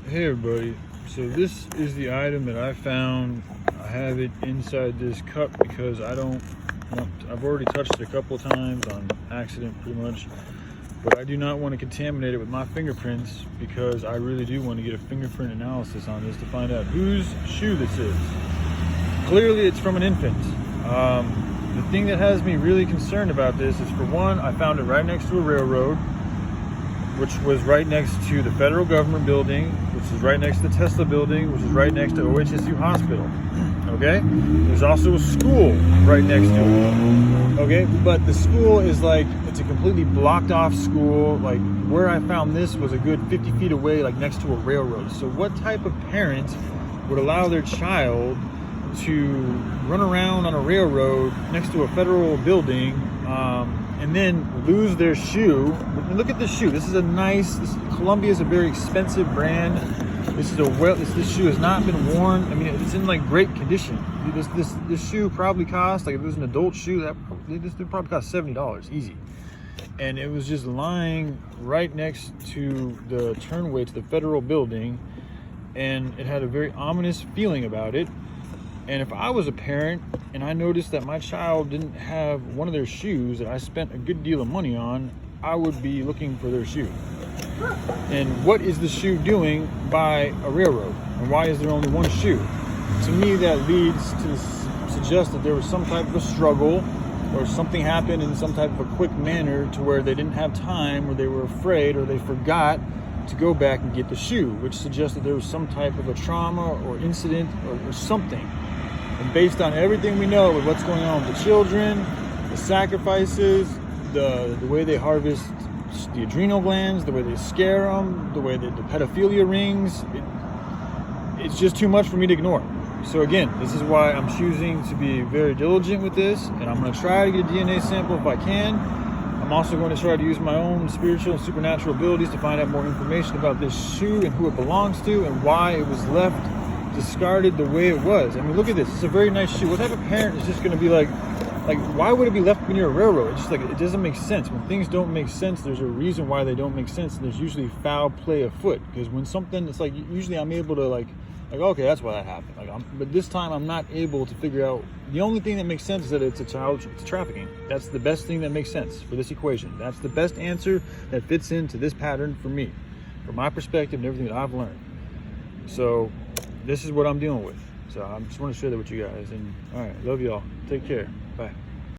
Hey everybody, so this is the item that I found. I have it inside this cup because I've already touched it a couple of times on accident pretty much, but I do not want to contaminate it with my fingerprints because I really do want to get a fingerprint analysis on this to find out whose shoe this is. Clearly it's from an infant. The thing that has me really concerned about this is, for one, I found it right next to a railroad, which was right next to the federal government building, which is right next to the Tesla building, which is right next to OHSU hospital. Okay? There's also a school right next to it. Okay? But the school is like, it's a completely blocked off school. Like, where I found this was a good 50 feet away, like next to a railroad. So what type of parent would allow their child to run around on a railroad next to a federal building, and then lose their shoe? And look at this shoe. This is a nice, Columbia is a very expensive brand. This shoe has not been worn. I mean, it's in like great condition. This shoe probably cost, like, if it was an adult shoe, this would probably cost $70 easy. And it was just lying right next to the turnway to the federal building, and it had a very ominous feeling about it. And if I was a parent and I noticed that my child didn't have one of their shoes that I spent a good deal of money on, I would be looking for their shoe. And what is the shoe doing by a railroad? And why is there only one shoe? To me, that leads to suggest that there was some type of a struggle, or something happened in some type of a quick manner to where they didn't have time, or they were afraid, or they forgot to go back and get the shoe, which suggests that there was some type of a trauma or incident or something. And based on everything we know with what's going on with the children, the sacrifices, the way they harvest the adrenal glands, the way they scare them, the way that the pedophilia rings, it's just too much for me to ignore. So again, this is why I'm choosing to be very diligent with this, and I'm going to try to get a DNA sample if I can. I'm also going to try to use my own spiritual and supernatural abilities to find out more information about this shoe and who it belongs to and why it was left discarded the way it was. I mean, look at this. It's a very nice shoe. What type of parent is just going to be like, why would it be left near a railroad? It's just like, it doesn't make sense. When things don't make sense, there's a reason why they don't make sense, and there's usually foul play afoot. Because when something, it's like, usually I'm able to like okay, that's why that happened. But this time I'm not able to figure out. The only thing that makes sense is that it's trafficking. That's the best thing that makes sense for this equation. That's the best answer that fits into this pattern for me, from my perspective and everything that I've learned. So this is what I'm dealing with. So I just want to share that with you guys. And all right, love y'all. Take care.